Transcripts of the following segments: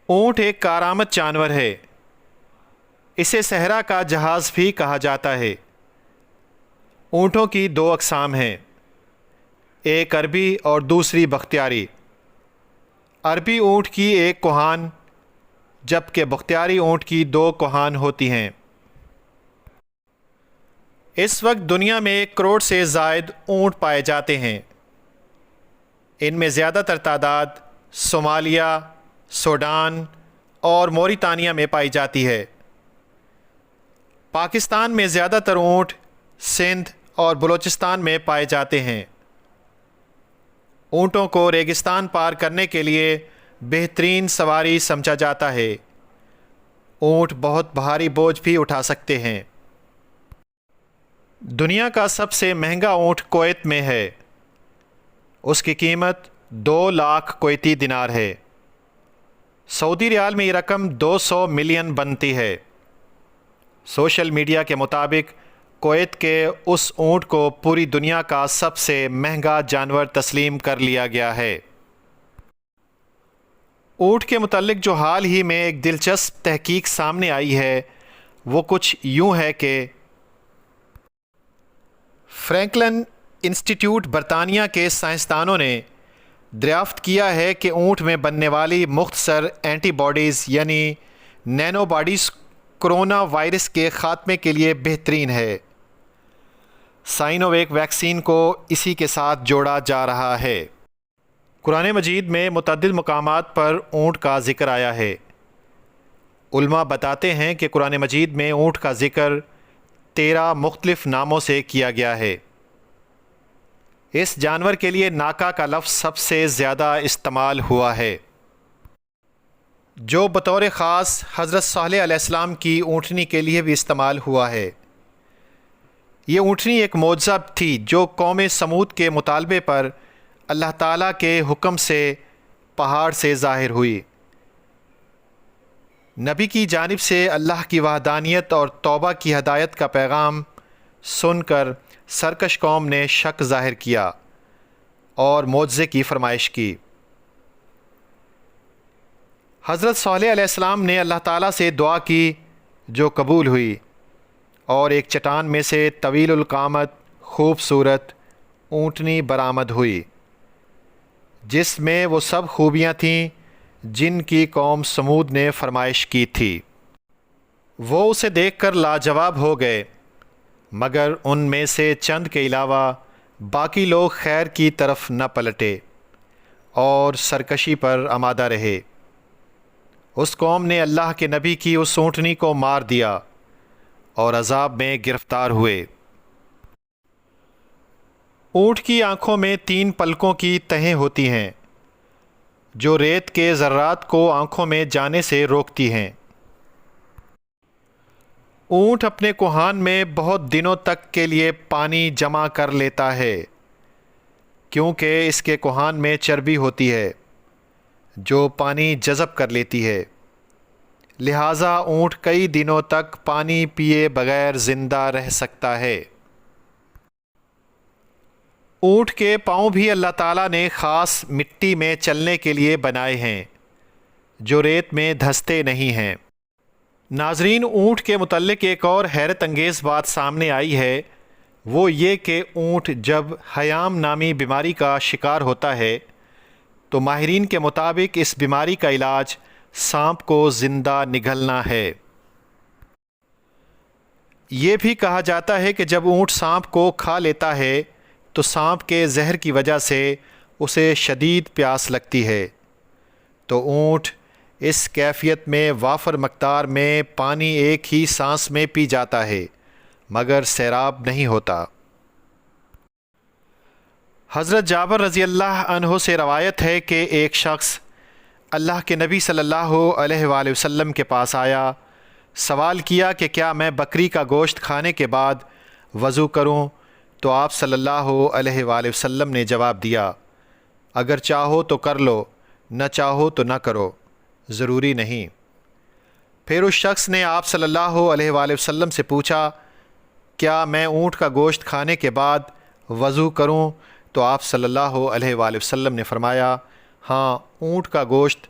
اونٹ ایک کارآمد جانور ہے۔ اسے صحرا کا جہاز بھی کہا جاتا ہے۔ اونٹوں کی دو اقسام ہیں، ایک عربی اور دوسری بختیاری۔ عربی اونٹ کی ایک کوہان جبکہ بختیاری اونٹ کی دو کوہان ہوتی ہیں۔ اس وقت دنیا میں 1 کروڑ سے زائد اونٹ پائے جاتے ہیں۔ ان میں زیادہ تر تعداد صومالیہ، سوڈان اور موریتانیہ میں پائی جاتی ہے۔ پاکستان میں زیادہ تر اونٹ سندھ اور بلوچستان میں پائے جاتے ہیں۔ اونٹوں کو ریگستان پار کرنے کے لیے بہترین سواری سمجھا جاتا ہے۔ اونٹ بہت بھاری بوجھ بھی اٹھا سکتے ہیں۔ دنیا کا سب سے مہنگا اونٹ کویت میں ہے۔ اس کی قیمت 2 لاکھ کویتی دینار ہے۔ سعودی ریال میں یہ رقم 200 ملین بنتی ہے۔ سوشل میڈیا کے مطابق کویت کے اس اونٹ کو پوری دنیا کا سب سے مہنگا جانور تسلیم کر لیا گیا ہے۔ اونٹ کے متعلق جو حال ہی میں ایک دلچسپ تحقیق سامنے آئی ہے وہ کچھ یوں ہے کہ فرینکلن انسٹیٹیوٹ برطانیہ کے سائنسدانوں نے دریافت کیا ہے کہ اونٹ میں بننے والی مختصر اینٹی باڈیز یعنی نینو باڈیز کرونا وائرس کے خاتمے کے لیے بہترین ہے۔ سائنوویک ویکسین کو اسی کے ساتھ جوڑا جا رہا ہے۔ قرآن مجید میں متعدد مقامات پر اونٹ کا ذکر آیا ہے۔ علماء بتاتے ہیں کہ قرآن مجید میں اونٹ کا ذکر 13 مختلف ناموں سے کیا گیا ہے۔ اس جانور کے لیے ناقہ کا لفظ سب سے زیادہ استعمال ہوا ہے، جو بطور خاص حضرت صالح علیہ السلام کی اونٹنی کے لیے بھی استعمال ہوا ہے۔ یہ اونٹنی ایک معجزہ تھی جو قوم سمود کے مطالبے پر اللہ تعالیٰ کے حکم سے پہاڑ سے ظاہر ہوئی۔ نبی کی جانب سے اللہ کی وحدانیت اور توبہ کی ہدایت کا پیغام سن کر سرکش قوم نے شک ظاہر کیا اور معجزے کی فرمائش کی۔ حضرت صالح علیہ السلام نے اللہ تعالیٰ سے دعا کی جو قبول ہوئی، اور ایک چٹان میں سے طویل القامت خوبصورت اونٹنی برآمد ہوئی جس میں وہ سب خوبیاں تھیں جن کی قوم سمود نے فرمائش کی تھی۔ وہ اسے دیکھ کر لاجواب ہو گئے، مگر ان میں سے چند کے علاوہ باقی لوگ خیر کی طرف نہ پلٹے اور سرکشی پر آمادہ رہے۔ اس قوم نے اللہ کے نبی کی اس اونٹنی کو مار دیا اور عذاب میں گرفتار ہوئے۔ اونٹ کی آنکھوں میں 3 پلکوں کی تہیں ہوتی ہیں جو ریت کے ذرات کو آنکھوں میں جانے سے روکتی ہیں۔ اونٹ اپنے کوہان میں بہت دنوں تک کے لیے پانی جمع کر لیتا ہے کیونکہ اس کے کوہان میں چربی ہوتی ہے جو پانی جذب کر لیتی ہے، لہٰذا اونٹ کئی دنوں تک پانی پیے بغیر زندہ رہ سکتا ہے۔ اونٹ کے پاؤں بھی اللہ تعالیٰ نے خاص مٹی میں چلنے کے لیے بنائے ہیں جو ریت میں دھستے نہیں ہیں۔ ناظرین، اونٹ کے متعلق ایک اور حیرت انگیز بات سامنے آئی ہے، وہ یہ کہ اونٹ جب ہیام نامی بیماری کا شکار ہوتا ہے تو ماہرین کے مطابق اس بیماری کا علاج سانپ کو زندہ نگلنا ہے۔ یہ بھی کہا جاتا ہے کہ جب اونٹ سانپ کو کھا لیتا ہے تو سانپ کے زہر کی وجہ سے اسے شدید پیاس لگتی ہے، تو اونٹ اس کیفیت میں وافر مقدار میں پانی ایک ہی سانس میں پی جاتا ہے مگر سیراب نہیں ہوتا۔ حضرت جابر رضی اللہ عنہ سے روایت ہے کہ ایک شخص اللہ کے نبی صلی اللہ علیہ وآلہ وسلم کے پاس آیا، سوال کیا کہ کیا میں بکری کا گوشت کھانے کے بعد وضو کروں؟ تو آپ صلی اللہ علیہ وآلہ وسلم نے جواب دیا، اگر چاہو تو کر لو، نہ چاہو تو نہ کرو، ضروری نہیں۔ پھر اس شخص نے آپ صلی اللہ علیہ وآلہ وسلم سے پوچھا، کیا میں اونٹ کا گوشت کھانے کے بعد وضو کروں؟ تو آپ صلی اللہ علیہ وآلہ وسلم نے فرمایا، ہاں، اونٹ کا گوشت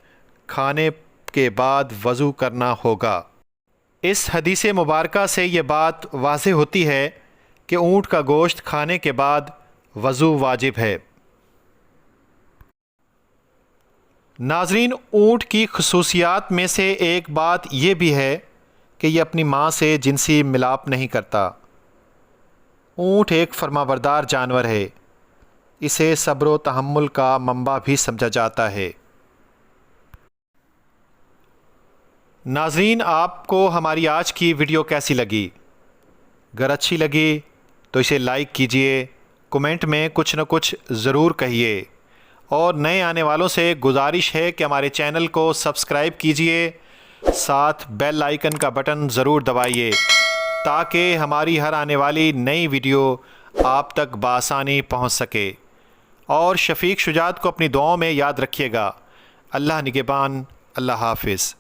کھانے کے بعد وضو کرنا ہوگا۔ اس حدیث مبارکہ سے یہ بات واضح ہوتی ہے کہ اونٹ کا گوشت کھانے کے بعد وضو واجب ہے۔ ناظرین، اونٹ کی خصوصیات میں سے ایک بات یہ بھی ہے کہ یہ اپنی ماں سے جنسی ملاپ نہیں کرتا۔ اونٹ ایک فرمانبردار جانور ہے، اسے صبر و تحمل کا منبع بھی سمجھا جاتا ہے۔ ناظرین، آپ کو ہماری آج کی ویڈیو کیسی لگی؟ اگر اچھی لگی تو اسے لائک کیجئے، کومنٹ میں کچھ نہ کچھ ضرور کہیے، اور نئے آنے والوں سے گزارش ہے کہ ہمارے چینل کو سبسکرائب کیجئے، ساتھ بیل آئیکن کا بٹن ضرور دبائیے تاکہ ہماری ہر آنے والی نئی ویڈیو آپ تک بآسانی پہنچ سکے۔ اور شفیق شجاعت کو اپنی دعاؤں میں یاد رکھیے گا۔ اللہ نگہبان، اللہ حافظ۔